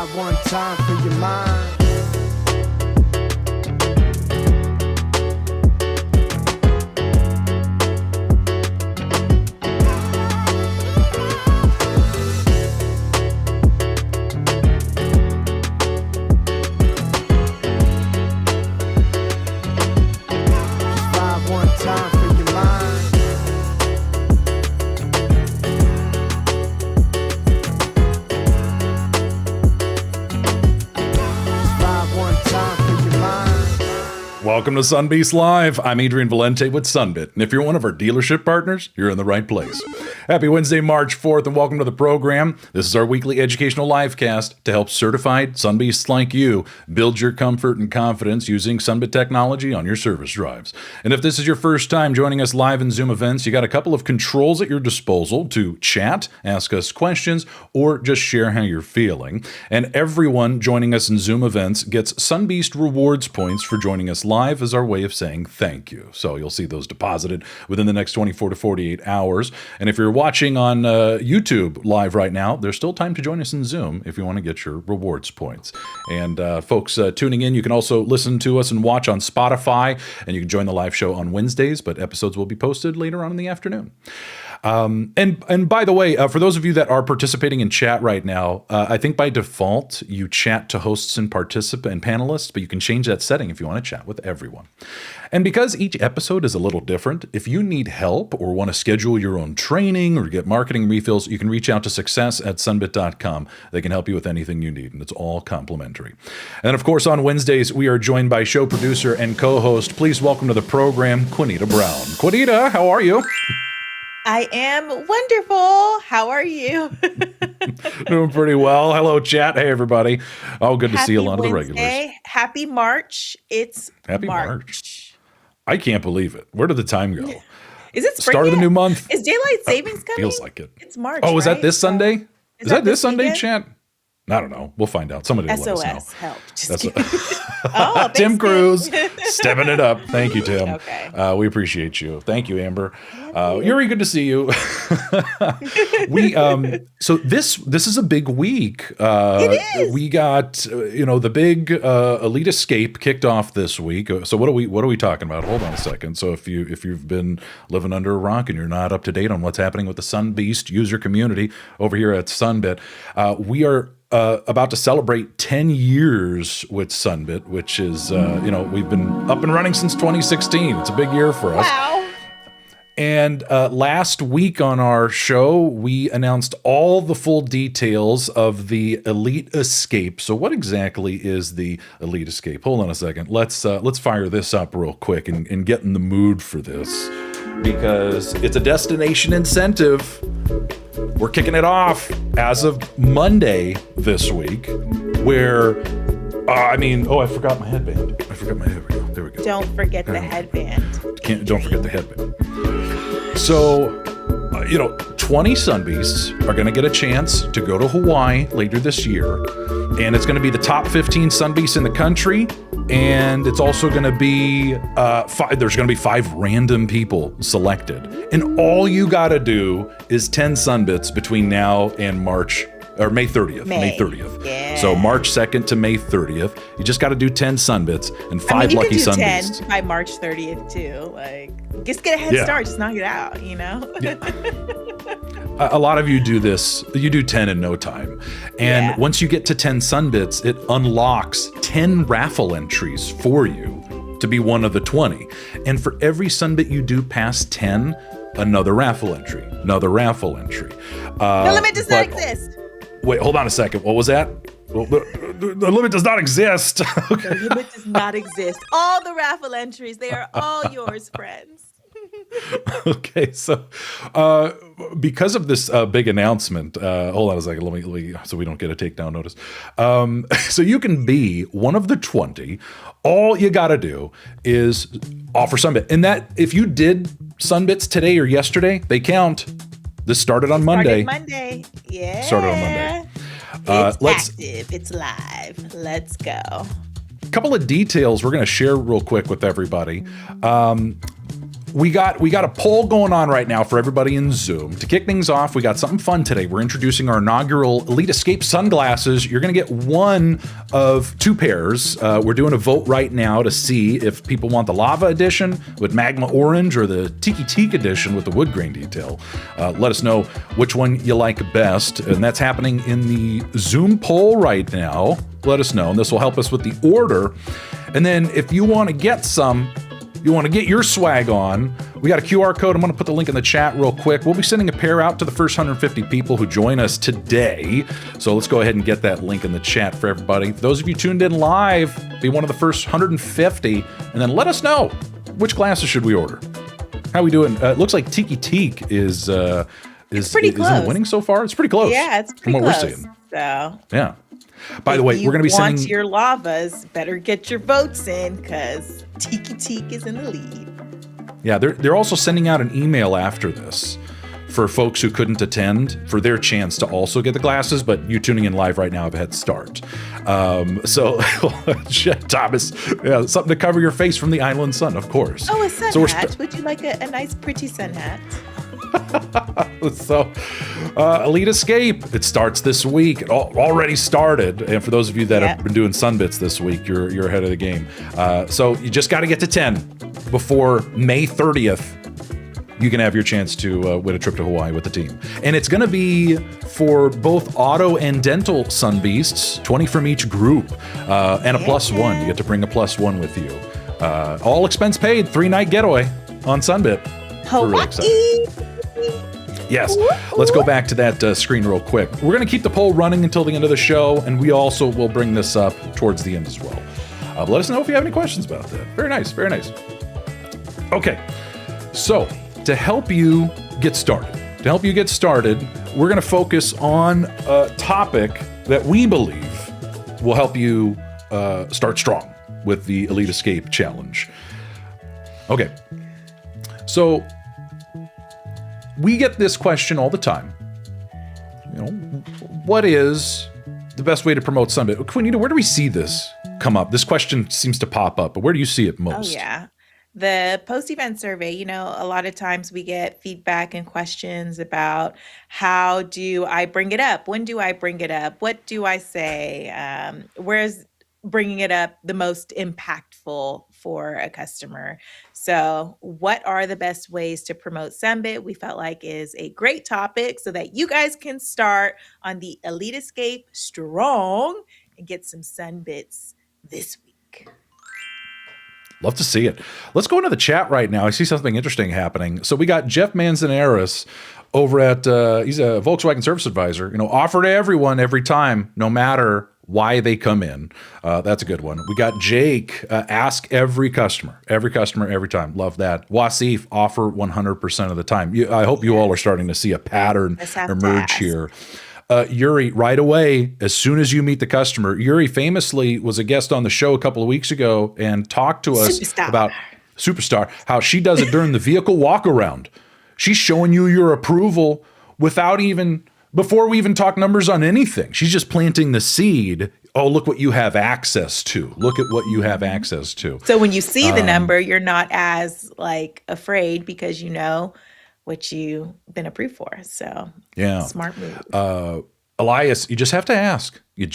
Five one time for your mind. Welcome to Sunbeasts Live. I'm Adrian Valente with Sunbit, and if you're one of our dealership partners, you're in the right place. Happy Wednesday, March 4th, and welcome to the program. This is our weekly educational live cast to help certified Sunbeasts like you build your comfort and confidence using Sunbit technology on your service drives. And if this is your first time joining us live in Zoom events, you got a couple of controls at your disposal to chat, ask us questions, or just share how you're feeling. And everyone joining us in Zoom events gets Sunbeast rewards points for joining us live as our way of saying thank you. So you'll see those deposited within the next 24 to 48 hours. And if you're watching on YouTube live right now, there's still time to join us in Zoom if you want to get your rewards points. And folks tuning in, you can also listen to us and watch on Spotify, and you can join the live show on Wednesdays, but episodes will be posted later on in the afternoon. And by the way, for those of you that are participating in chat right now, I think by default you chat to hosts and participants and panelists, but you can change that setting if you want to chat with everyone. And because each episode is a little different, if you need help or want to schedule your own training or get marketing refills, you can reach out to success@sunbit.com. They can help you with anything you need, and it's all complimentary. And of course, on Wednesdays, we are joined by show producer and co-host. Please welcome to the program, Queenita Brown. Queenita, how are you? I am wonderful. How are you? Doing pretty well. Hello, chat. Hey, everybody. Oh, good to see a lot of the regulars. Happy March. It's Happy March. I can't believe it. Where did the time go? Is it spring Start yet? of the new month? Is daylight savings coming? Feels like it. It's March. Oh, is right? that this Sunday? Is that this Sunday, weekend? chat? I don't know. We'll find out. Somebody will let us know. SOS, help. That's Oh, Tim thanks, Cruz stepping it up. Thank you, Tim. Okay. We appreciate you. Thank you, Amber. Yuri, good to see you. So this is a big week. It is. We got the big Elite Escape kicked off this week. So what are we talking about? Hold on a second. So if you've been living under a rock and you're not up to date on what's happening with the Sunbeast user community over here at Sunbit, we are about to celebrate 10 years with Sunbit, which is, we've been up and running since 2016. It's a big year for us. Wow. And last week on our show, we announced all the full details of the Elite Escape. So what exactly is the Elite Escape? Hold on a second. Let's fire this up real quick and get in the mood for this, because it's a destination incentive. We're kicking it off as of Monday this week, where, I forgot my headband. There we go. Don't forget the headband. Don't forget the headband. So, 20 Sunbeasts are going to get a chance to go to Hawaii later this year, and it's going to be the top 15 Sunbeasts in the country. And it's also going to be, there's going to be 5 random people selected. And all you got to do is 10 Sunbits between now and May 30th. May 30th. Yeah. So March 2nd to May 30th. You just got to do 10 Sunbits and 5 lucky Sunbeasts. You can do 10 by March 30th too. Like, just get a head start. Just knock it out, Yeah. A lot of you do this. You do 10 in no time. And once you get to 10 Sunbits, it unlocks 10 raffle entries for you to be one of the 20. And for every Sunbit you do past 10, another raffle entry. The limit does not exist. Wait, hold on a second. What was that? Well, the limit does not exist. Okay. The limit does not exist. All the raffle entries, they are all yours, friends. Okay, so because of this big announcement, hold on a second, let me so we don't get a takedown notice. So you can be one of the 20. All you got to do is offer Sunbit, and that if you did Sunbits today or yesterday, they count. This started on Monday. Yeah. Started on Monday. It's active. It's live. Let's go. A couple of details we're going to share real quick with everybody. we got a poll going on right now for everybody in Zoom. To kick things off, we got something fun today. We're introducing our inaugural Elite Escape sunglasses. You're going to get one of two pairs. We're doing a vote right now to see if people want the Lava Edition with Magma Orange or the Tiki Teak Edition with the wood grain detail. Let us know which one you like best. And that's happening in the Zoom poll right now. Let us know, and this will help us with the order. And then if you want to get some, you want to get your swag on, we got a QR code. I'm going to put the link in the chat real quick. We'll be sending a pair out to the first 150 people who join us today. So let's go ahead and get that link in the chat for everybody. For those of you tuned in live, be one of the first 150, and then let us know which glasses should we order. How we doing? It looks like Tiki Teak is pretty close. Winning so far. It's pretty close. Yeah, it's pretty from what close. we're seeing. So yeah. By the way, we're going to be sending... If you want your lavas, better get your votes in, because Tiki Teak is in the lead. Yeah, they're also sending out an email after this for folks who couldn't attend for their chance to also get the glasses, but you tuning in live right now have a head start. So, Thomas, yeah, something to cover your face from the island sun, of course. Oh, a sun hat. Would you like a nice, pretty sun hat? So, Elite Escape, it starts this week. It already started. And for those of you that have been doing Sunbits this week, you're ahead of the game. So you just got to get to 10 before May 30th. You can have your chance to win a trip to Hawaii with the team. And it's going to be for both auto and dental Sunbeasts, 20 from each group, and a +1. You get to bring a +1 with you. All expense paid, 3-night getaway on Sunbit. Hawaii! Yes. Let's go back to that screen real quick. We're going to keep the poll running until the end of the show, and we also will bring this up towards the end as well. Let us know if you have any questions about that. Very nice. Very nice. Okay. So, to help you get started, we're going to focus on a topic that we believe will help you start strong with the Elite Escape Challenge. Okay. So, we get this question all the time. You know, what is the best way to promote Sunbit? Queenita, where do we see this come up? This question seems to pop up, but where do you see it most? Oh, yeah. The post-event survey, you know, a lot of times we get feedback and questions about how do I bring it up? When do I bring it up? What do I say? Where's bringing it up the most impactful for a customer? So what are the best ways to promote Sunbit? We felt like is a great topic so that you guys can start on the Elite Escape strong and get some Sunbits this week. Love to see it. Let's go into the chat right now. I see something interesting happening. So we got Jeff Manzanares over at, he's a Volkswagen service advisor, you know, offer to everyone every time, no matter why they come in. That's a good one. We got Jake, ask every customer, every time. Love that. Wasif, offer 100% of the time. I hope you all are starting to see a pattern emerge here. Yuri, right away, as soon as you meet the customer, Yuri famously was a guest on the show a couple of weeks ago and talked to us about Superstar, how she does it during the vehicle walk around. She's showing you your approval before we even talk numbers on anything. She's just planting the seed. Oh, look what you have access to. Look at what you have access to. So when you see the number, you're not as afraid because you know what you've been approved for. So yeah, smart move. Elias, you just have to ask. You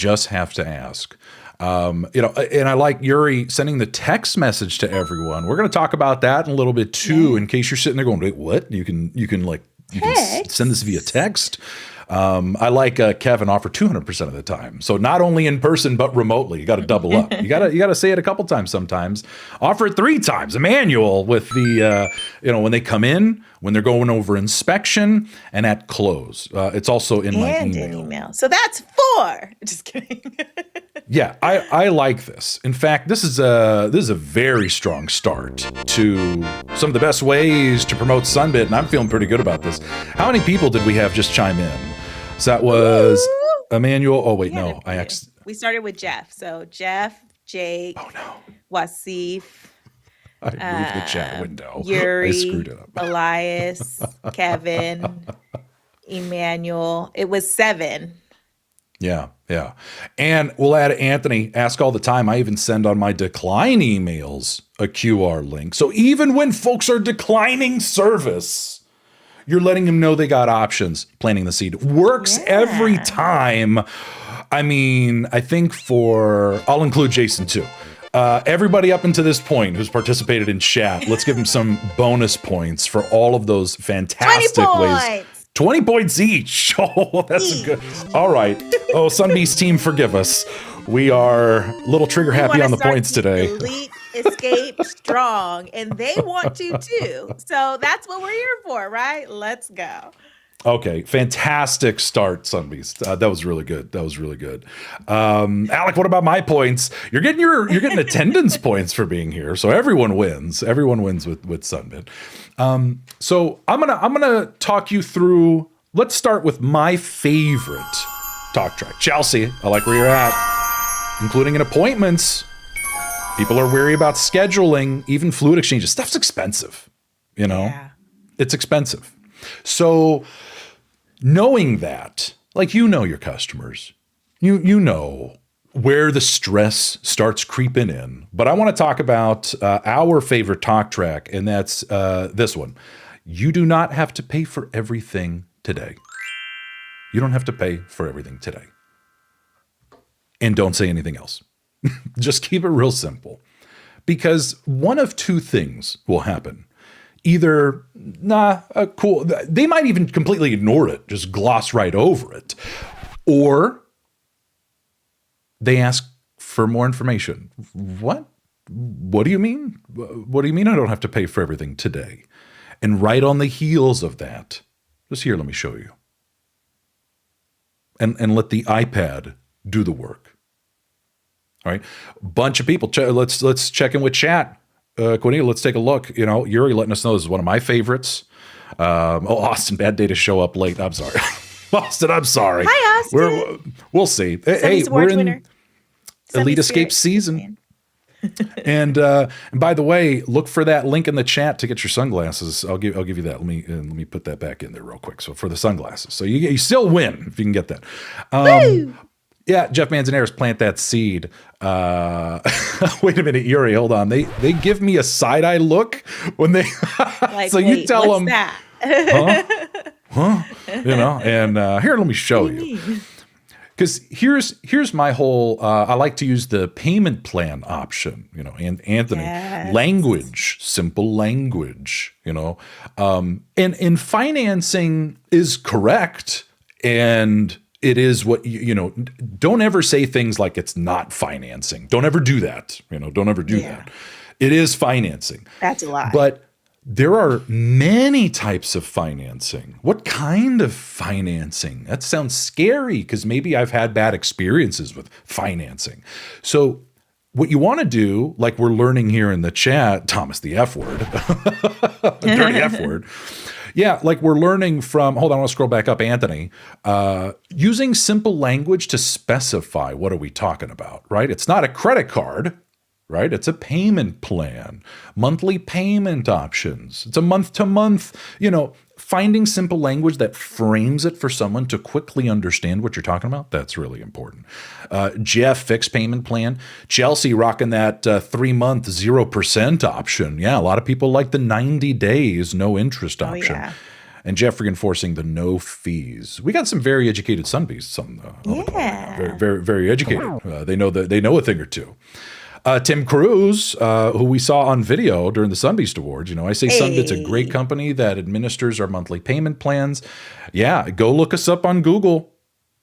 know, and I like Yuri sending the text message to everyone. We're going to talk about that in a little bit too, in case you're sitting there going, wait, what? You can send this via text. I like Kevin offer 200% of the time. So not only in person, but remotely. You got to double up. You got to say it a couple times sometimes. Offer it 3 times. Emmanuel with the, when they come in, when they're going over inspection, and at close. It's also in my email. So that's 4. Just kidding. Yeah, I like this. In fact, this is a very strong start to some of the best ways to promote Sunbit, and I'm feeling pretty good about this. How many people did we have just chime in? So that was Emmanuel. Oh wait, no, we started with Jeff. So Jeff, Jake, Wasif. I moved the chat window. Yuri, I screwed it up. Elias, Kevin, Emmanuel. It was 7. Yeah, yeah. And we'll add Anthony, ask all the time. I even send on my decline emails a QR link. So even when folks are declining service, you're letting them know they got options. Planting the seed works every time. I mean, I think I'll include Jason too. Everybody up until this point who's participated in chat, let's give them some bonus points for all of those fantastic 20 ways. points. 20 points each. Oh, that's a good. All right. Oh, Sunbeast team, forgive us. We are a little trigger happy on the points today. Elite Escape strong, and they want to too. So that's what we're here for, right? Let's go. Okay, fantastic start, Sunbeast. That was really good. Alec, what about my points? You're getting attendance points for being here, so everyone wins. Everyone wins with Sunbit. So I'm gonna talk you through. Let's start with my favorite talk track, Chelsea. I like where you're at, including in appointments. People are weary about scheduling, even fluid exchanges. Stuff's expensive, It's expensive. So knowing that, like your customers, you know where the stress starts creeping in. But I want to talk about our favorite talk track, and that's this one. You do not have to pay for everything today. You don't have to pay for everything today. And don't say anything else. Just keep it real simple. Because one of two things will happen. Either, cool. They might even completely ignore it, just gloss right over it. Or they ask for more information. What? What do you mean? What do you mean I don't have to pay for everything today? And right on the heels of that, just here, let me show you. And let the iPad do the work. All right, bunch of people. Let's check in with chat. Queenita, let's take a look. Yuri letting us know this is one of my favorites. Austin, bad day to show up late. I'm sorry, Austin. I'm sorry. Hi, Austin. We'll see. Hey, we're in Elite Escape season. And by the way, look for that link in the chat to get your sunglasses. I'll give you that. Let me put that back in there real quick. So for the sunglasses, so you still win if you can get that. Woo! Yeah, Jeff Manzanares, plant that seed. Wait a minute, Yuri, hold on. They give me a side eye look when they. Like, so you tell what's them, that? huh? And here, let me show you. Because here's my whole. I like to use the payment plan option. And Anthony, language, simple language. And financing is correct, and it is what don't ever say things like it's not financing. Don't ever do that. Don't ever do that. It is financing. That's a lie. But there are many types of financing. What kind of financing? That sounds scary because maybe I've had bad experiences with financing. So what you want to do, like we're learning here in the chat, Thomas, the F word, dirty F word. Yeah, like we're learning from, hold on, I want to scroll back up, Anthony, using simple language to specify what are we talking about, right? It's not a credit card, right? It's a payment plan, monthly payment options. It's a month-to-month, finding simple language that frames it for someone to quickly understand what you're talking about. That's really important. Jeff, fixed payment plan. Chelsea rocking that 3-month 0% option. Yeah, a lot of people like the 90 days, no interest option. Yeah. And Jeff reinforcing the no fees. We got some very educated Sunbeasts on the call. Very, very, very educated. They know a thing or two. Tim Cruz, who we saw on video during the Sunbeast Awards. I say Sunbit's a great company that administers our monthly payment plans. Yeah, go look us up on Google.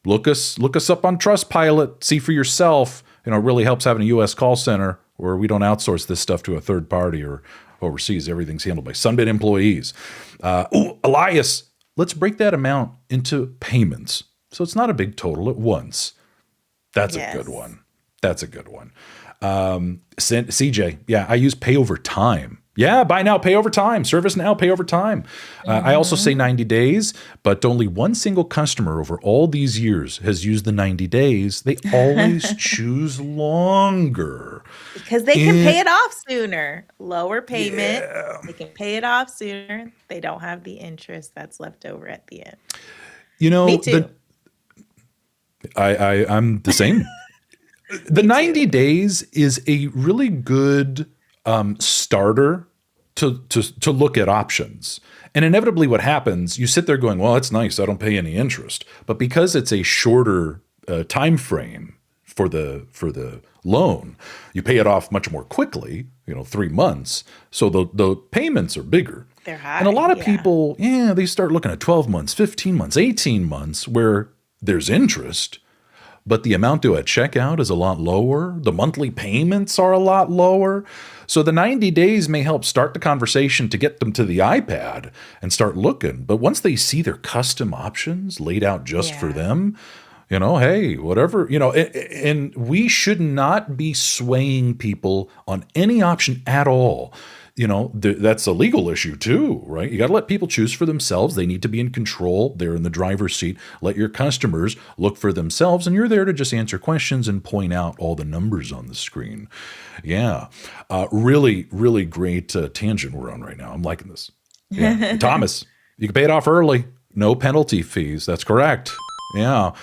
Look us up on Trustpilot. See for yourself. It really helps having a U.S. call center where we don't outsource this stuff to a third party or overseas. Everything's handled by Sunbit employees. Elias, let's break that amount into payments so it's not a big total at once. That's a good one. That's a good one. CJ, yeah, I use pay over time. Yeah, buy now, pay over time. Service now, pay over time. I also say 90 days, but only one single customer over all these years has used the 90 days. They always choose longer. Because they can pay it off sooner. Lower payment. Yeah. They can pay it off sooner. They don't have the interest that's left over at the end. Me too. I'm the same. The 90 days is a really good starter to look at options. And inevitably what happens, you sit there going, well, that's nice. I don't pay any interest. But because it's a shorter time frame for the loan, you pay it off much more quickly, 3 months. So the payments are bigger. They're high. And a lot of people, they start looking at 12 months, 15 months, 18 months where there's interest, but the amount due at checkout is a lot lower. The monthly payments are a lot lower. So the 90 days may help start the conversation to get them to the iPad and start looking. But once they see their custom options laid out just for them, hey, whatever, and we should not be swaying people on any option at all. That's a legal issue too, right? You got to let people choose for themselves. They need to be in control. They're in the driver's seat. Let your customers look for themselves, and you're there to just answer questions and point out all the numbers on the screen. Yeah. Really, really great tangent we're on right now. I'm liking this. Yeah. Thomas, you can pay it off early. No penalty fees. That's correct. Yeah.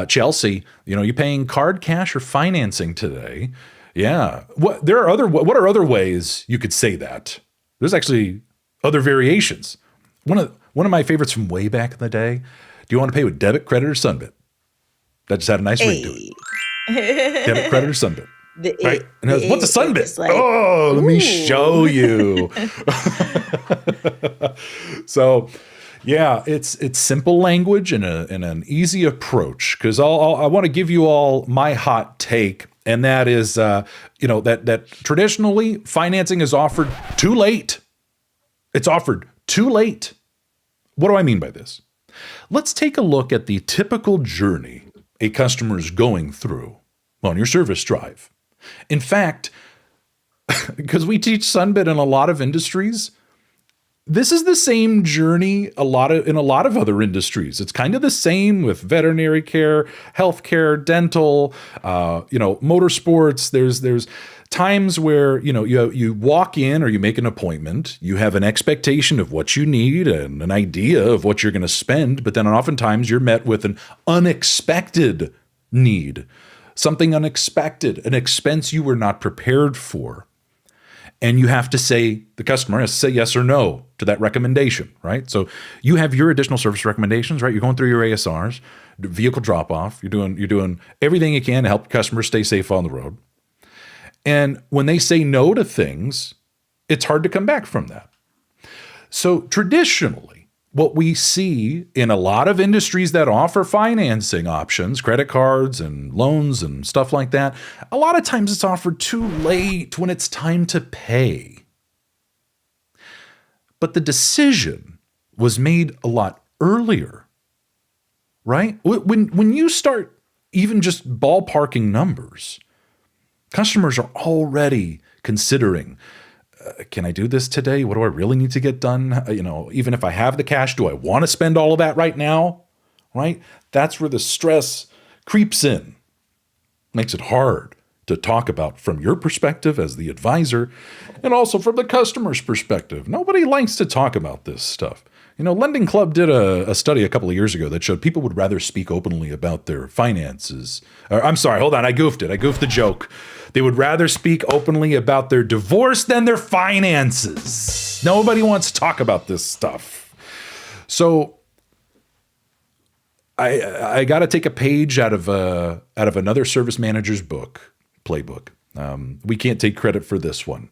Chelsea, you paying card, cash, or financing today? Yeah. What are other ways you could say that? There's actually other variations. One of my favorites from way back in the day. Do you want to pay with debit, credit, or Sunbit? That just had a nice ring to it. Debit, credit, or Sunbit. Right? And what's a Sunbit? Let me show you. So, yeah, it's simple language and an easy approach, because I want to give you all my hot take. And that is, that traditionally financing is offered too late. It's offered too late. What do I mean by this? Let's take a look at the typical journey a customer is going through on your service drive. In fact, because we teach Sunbit in a lot of industries, this is the same journey in a lot of other industries. It's kind of the same with veterinary care, healthcare, dental, motorsports. There's times where you walk in or you make an appointment. You have an expectation of what you need and an idea of what you're going to spend, but then oftentimes you're met with an unexpected need, something unexpected, an expense you were not prepared for. And you have to the customer has to say yes or no to that recommendation, right? So you have your additional service recommendations, right? You're going through your ASRs, vehicle drop off. You're doing everything you can to help customers stay safe on the road. And when they say no to things, it's hard to come back from that. So traditionally, what we see in a lot of industries that offer financing options, credit cards and loans and stuff like that, a lot of times it's offered too late when it's time to pay. But the decision was made a lot earlier, right? When you start even just ballparking numbers, customers are already considering, can I do this today? What do I really need to get done? Even if I have the cash, do I want to spend all of that right now? Right? That's where the stress creeps in. Makes it hard to talk about from your perspective as the advisor and also from the customer's perspective. Nobody likes to talk about this stuff. Lending Club did a study a couple of years ago that showed people would rather speak openly about their finances. I'm sorry, hold on, I goofed it. I goofed the joke. They would rather speak openly about their divorce than their finances. Nobody wants to talk about this stuff. So I got to take a page out of another service manager's book, playbook. We can't take credit for this one.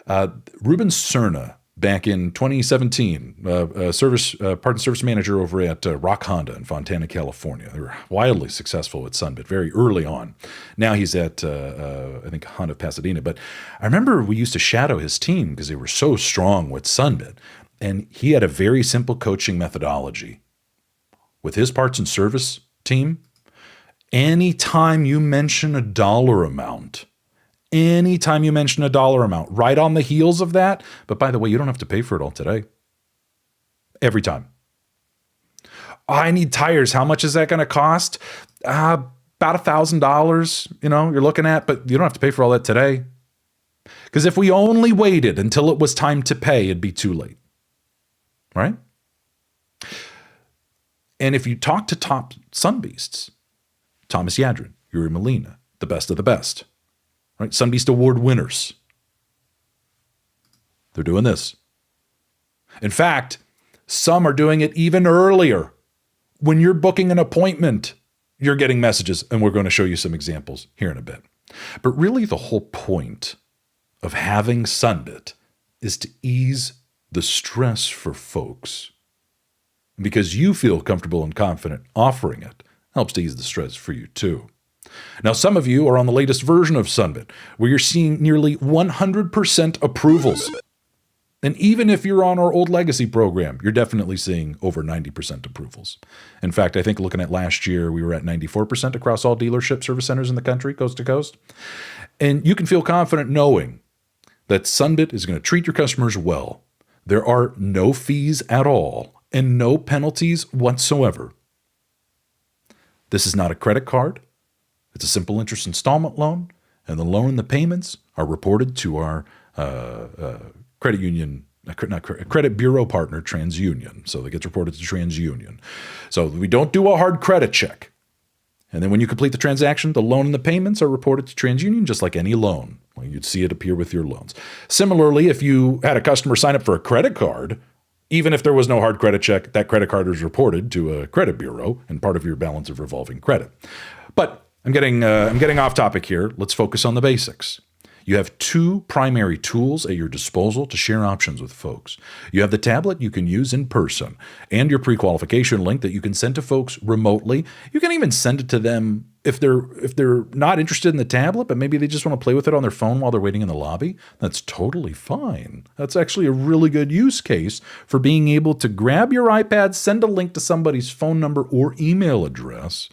Ruben Cerna, back in 2017, part and service manager over at Rock Honda in Fontana, California. They were wildly successful at Sunbit very early on. Now he's at, I think, Honda Pasadena. But I remember we used to shadow his team because they were so strong with Sunbit. And he had a very simple coaching methodology. With his parts and service team, anytime you mention a dollar amount, right on the heels of that, but by the way, you don't have to pay for it all today. Every time. I need tires. How much is that going to cost? About $1,000, you're looking at, but you don't have to pay for all that today. Because if we only waited until it was time to pay, it'd be too late. Right? And if you talk to top Sunbeasts, Thomas Yadrin, Yuri Molina, the best of the best, right? Sunbeast Award winners. They're doing this. In fact, some are doing it even earlier. When you're booking an appointment, you're getting messages, and we're going to show you some examples here in a bit. But really, the whole point of having Sunbit is to ease the stress for folks. Because you feel comfortable and confident offering it helps to ease the stress for you too. Now, some of you are on the latest version of Sunbit, where you're seeing nearly 100% approvals. And even if you're on our old legacy program, you're definitely seeing over 90% approvals. In fact, I think looking at last year, we were at 94% across all dealership service centers in the country, coast to coast. And you can feel confident knowing that Sunbit is going to treat your customers well. There are no fees at all and no penalties whatsoever. This is not a credit card. It's a simple interest installment loan, and the loan and the payments are reported to our credit union, credit bureau partner, TransUnion. So it gets reported to TransUnion. So we don't do a hard credit check. And then when you complete the transaction, the loan and the payments are reported to TransUnion just like any loan. Well, you'd see it appear with your loans. Similarly, if you had a customer sign up for a credit card, even if there was no hard credit check, that credit card is reported to a credit bureau and part of your balance of revolving credit. But I'm getting off topic here. Let's focus on the basics. You have two primary tools at your disposal to share options with folks. You have the tablet you can use in person and your pre-qualification link that you can send to folks remotely. You can even send it to them if they're not interested in the tablet, but maybe they just want to play with it on their phone while they're waiting in the lobby. That's totally fine. That's actually a really good use case for being able to grab your iPad, send a link to somebody's phone number or email address,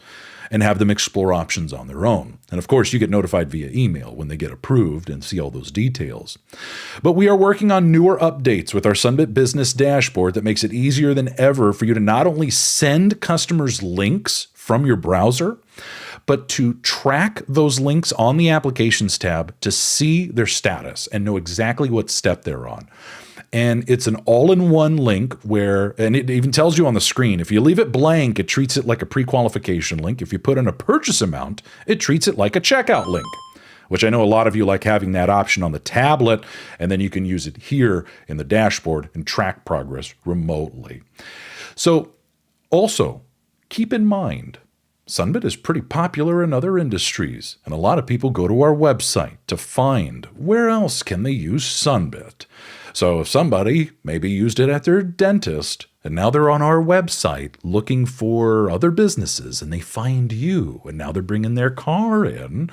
and have them explore options on their own. And of course, you get notified via email when they get approved and see all those details. But we are working on newer updates with our Sunbit Business Dashboard that makes it easier than ever for you to not only send customers links from your browser, but to track those links on the Applications tab to see their status and know exactly what step they're on. And it's an all-in-one link and it even tells you on the screen, if you leave it blank, it treats it like a pre-qualification link. If you put in a purchase amount, it treats it like a checkout link, which I know a lot of you like having that option on the tablet, and then you can use it here in the dashboard and track progress remotely. So also, keep in mind, Sunbit is pretty popular in other industries, and a lot of people go to our website to find where else can they use Sunbit. So if somebody maybe used it at their dentist, and now they're on our website looking for other businesses, and they find you, and now they're bringing their car in,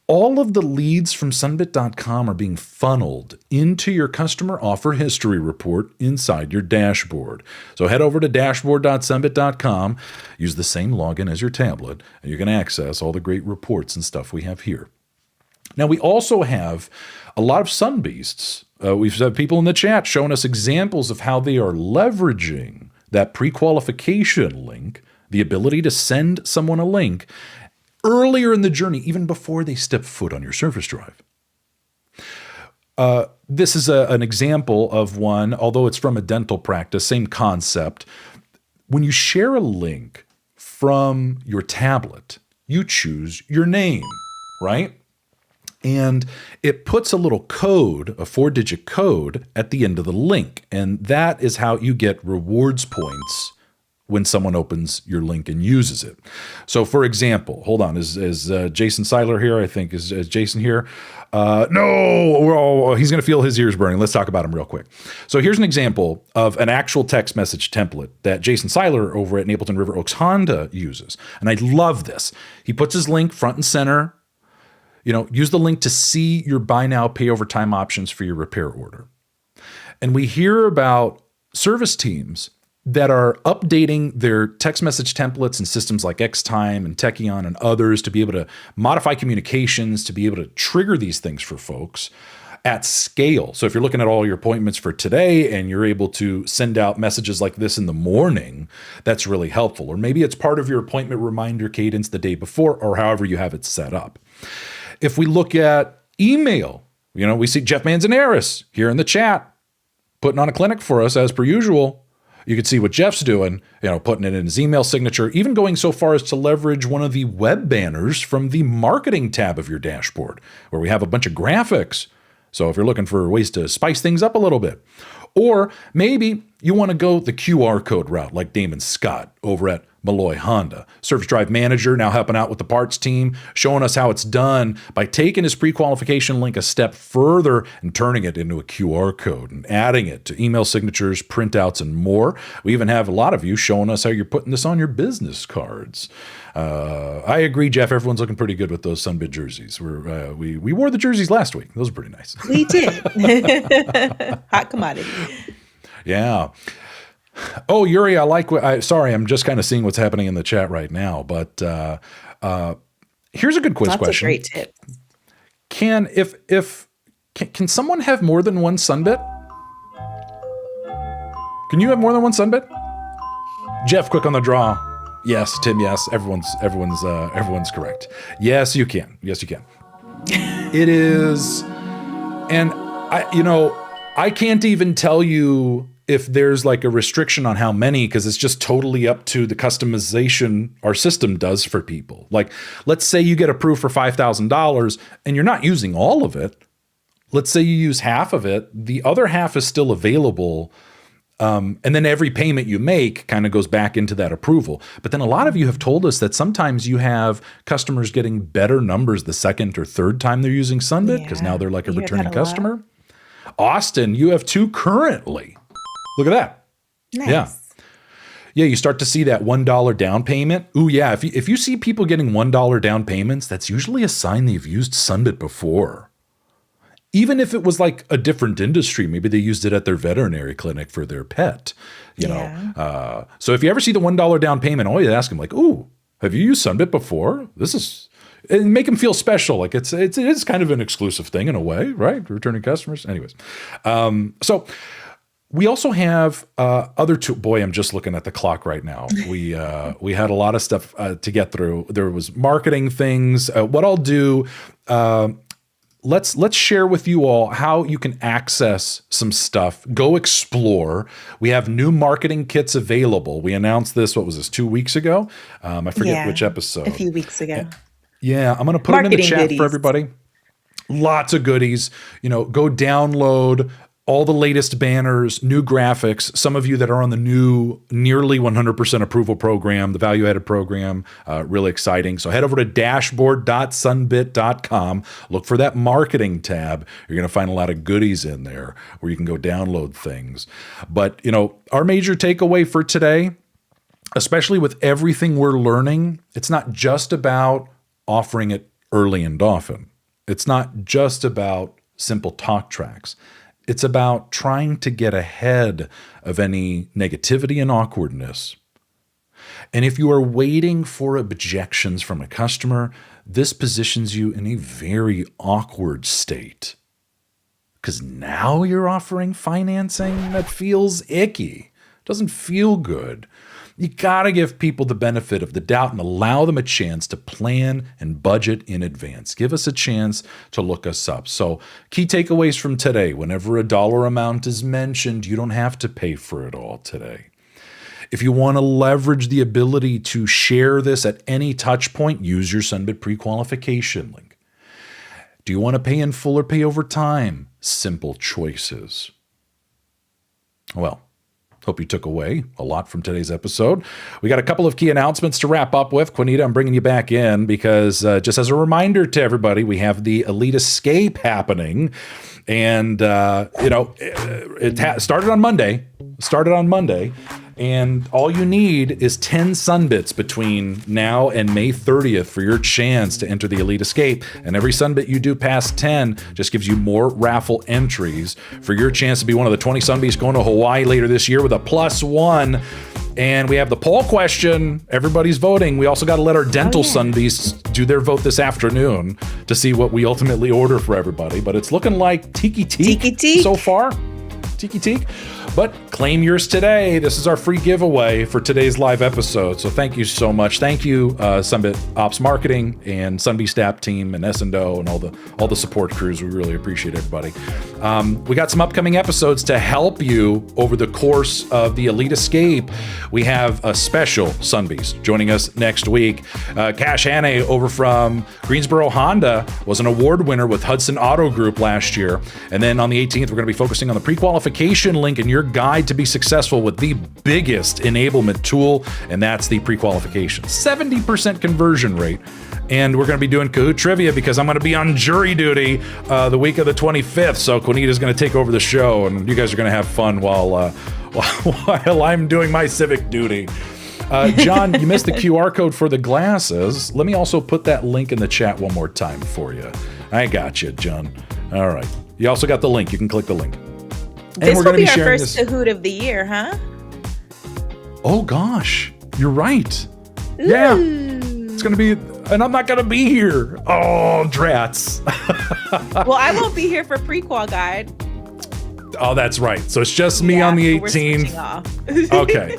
all of the leads from Sunbit.com are being funneled into your customer offer history report inside your dashboard. So head over to dashboard.sunbit.com, use the same login as your tablet, and you can access all the great reports and stuff we have here. Now, we also have a lot of Sunbeasts. We've had people in the chat showing us examples of how they are leveraging that pre-qualification link, the ability to send someone a link earlier in the journey, even before they step foot on your service drive. This is an example of one, although it's from a dental practice, same concept. When you share a link from your tablet, you choose your name, right? And it puts a little code, a 4-digit code, at the end of the link. And that is how you get rewards points when someone opens your link and uses it. So for example, hold on, is Jason Seiler here? I think, is Jason here? No, he's going to feel his ears burning. Let's talk about him real quick. So here's an example of an actual text message template that Jason Seiler over at Napleton River Oaks Honda uses. And I love this. He puts his link front and center. Use the link to see your buy now, pay over time options for your repair order. And we hear about service teams that are updating their text message templates and systems like Xtime and Techion and others to be able to modify communications, to be able to trigger these things for folks at scale. So if you're looking at all your appointments for today and you're able to send out messages like this in the morning, that's really helpful. Or maybe it's part of your appointment reminder cadence the day before, or however you have it set up. If we look at email, we see Jeff Manzanares here in the chat putting on a clinic for us as per usual. You can see what Jeff's doing, putting it in his email signature, even going so far as to leverage one of the web banners from the marketing tab of your dashboard, where we have a bunch of graphics. So if you're looking for ways to spice things up a little bit, or maybe you want to go the QR code route like Damon Scott over at Malloy Honda. Service Drive Manager now helping out with the parts team, showing us how it's done by taking his pre-qualification link a step further and turning it into a QR code and adding it to email signatures, printouts, and more. We even have a lot of you showing us how you're putting this on your business cards. I agree, Jeff. Everyone's looking pretty good with those Sunbit jerseys. We wore the jerseys last week. Those are pretty nice. We did. Hot commodity. Yeah. Oh, Yuri, I like what sorry, I'm just kind of seeing what's happening in the chat right now, but here's a good quiz Lots question. Of great tips. Can someone have more than one Sunbit? Can you have more than one Sunbit? Jeff, quick on the draw. Yes, Tim, yes. Everyone's correct. Yes, you can. Yes, you can. It is, and I can't even tell you if there's like a restriction on how many, because it's just totally up to the customization our system does for people. Like, let's say you get approved for $5,000 and you're not using all of it. Let's say you use half of it. The other half is still available. And then every payment you make kind of goes back into that approval. But then a lot of you have told us that sometimes you have customers getting better numbers the second or third time they're using Sunbit because now they're like a returning customer. Austin, you have 2 currently. Look at that. Nice. Yeah. Yeah, you start to see that $1 down payment. Ooh, yeah. If you see people getting $1 down payments, that's usually a sign they've used Sunbit before. Even if it was like a different industry, maybe they used it at their veterinary clinic for their pet, you know. So if you ever see the $1 down payment, always ask them like, "Ooh, have you used Sunbit before? This is," and make them feel special. Like it is kind of an exclusive thing in a way, right? Returning customers. Anyways, so we also have other two. Boy, I'm just looking at the clock right now. We had a lot of stuff to get through. There was marketing things. What I'll do. Let's share with you all how you can access some stuff. Go explore. We have new marketing kits available. We announced this, 2 weeks ago? I forget which episode. A few weeks ago. Yeah, I'm going to put it in the chat for everybody. Lots of goodies. Go download all the latest banners, new graphics. Some of you that are on the new nearly 100% approval program, the value-added program, really exciting. So head over to dashboard.sunbit.com. Look for that marketing tab. You're going to find a lot of goodies in there where you can go download things. But, our major takeaway for today, especially with everything we're learning, it's not just about offering it early and often. It's not just about simple talk tracks. It's about trying to get ahead of any negativity and awkwardness. And if you are waiting for objections from a customer, this positions you in a very awkward state. Because now you're offering financing that feels icky, doesn't feel good. You gotta give people the benefit of the doubt and allow them a chance to plan and budget in advance. Give us a chance to look us up. So key takeaways from today: whenever a dollar amount is mentioned, you don't have to pay for it all today. If you want to leverage the ability to share this at any touch point, use your Sunbit pre-qualification link. Do you want to pay in full or pay over time? Simple choices. Well, hope you took away a lot from today's episode. We got a couple of key announcements to wrap up with. Queenita, I'm bringing you back in because just as a reminder to everybody, we have the Elite Escape happening. And, it started on Monday. And all you need is 10 Sunbits between now and May 30th for your chance to enter the Elite Escape. And every Sunbit you do past 10 just gives you more raffle entries for your chance to be one of the 20 Sunbeasts going to Hawaii later this year with a +1. And we have the poll question. Everybody's voting. We also got to let our dental Sunbeasts do their vote this afternoon to see what we ultimately order for everybody. But it's looking like Tiki Teak so far. Tiki Teak. But claim yours today. This is our free giveaway for today's live episode. So thank you so much. Thank you, Sunbit Ops Marketing and Sunbeast App team and S&O and all the support crews. We really appreciate everybody. We got some upcoming episodes to help you over the course of the Elite Escape. We have a special Sunbeast joining us next week. Cash Hannay over from Greensboro Honda was an award winner with Hudson Auto Group last year. And then on the 18th, we're going to be focusing on the pre-qualification link in your guide to be successful with the biggest enablement tool, and that's the pre-qualification. 70% conversion rate. And we're going to be doing Kahoot trivia because I'm going to be on jury duty the week of the 25th. So Queenita is going to take over the show, and you guys are going to have fun while I'm doing my civic duty. John, you missed the QR code for the glasses. Let me also put that link in the chat one more time for you. I got you, John. All right. You also got the link. You can click the link. And This we're will going to be our sharing first this. Kahoot of the year, huh? Oh gosh, you're right. Yeah, it's going to be, and I'm not going to be here. Oh, drats. Well, I won't be here for prequel guide. Oh, that's right. So it's just me on the so we're switching 18th. off. Okay.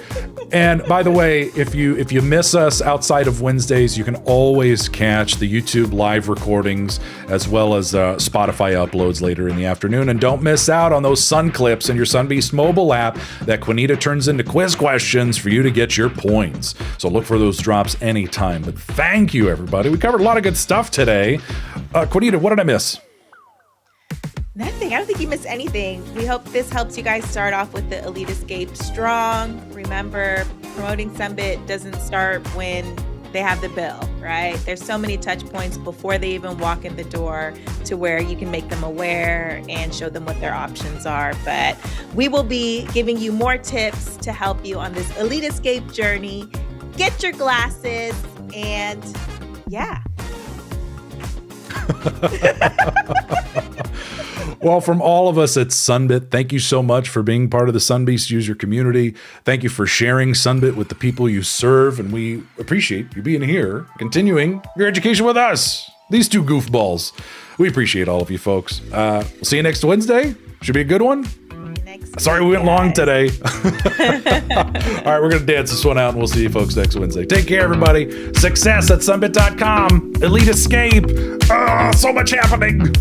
And by the way, if you miss us outside of Wednesdays, you can always catch the YouTube live recordings as well as Spotify uploads later in the afternoon. And don't miss out on those sun clips in your Sunbeast mobile app that Queenita turns into quiz questions for you to get your points. So look for those drops anytime. But thank you, everybody. We covered a lot of good stuff today. Queenita, what did I miss? Nothing. I don't think you missed anything. We hope this helps you guys start off with the Elite Escape strong. Remember, promoting Sunbit doesn't start when they have the bill, right? There's so many touch points before they even walk in the door to where you can make them aware and show them what their options are. But we will be giving you more tips to help you on this Elite Escape journey. Get your glasses and yeah. Well, from all of us at Sunbit, thank you so much for being part of the Sunbeast user community. Thank you for sharing Sunbit with the people you serve, and we appreciate you being here, continuing your education with us, these two goofballs. We appreciate all of you folks. We'll see you next Wednesday. Should be a good one. Sorry we went long today. All right, we're going to dance this one out, and we'll see you folks next Wednesday. Take care, everybody. Success at sunbit.com. Elite Escape. So much happening.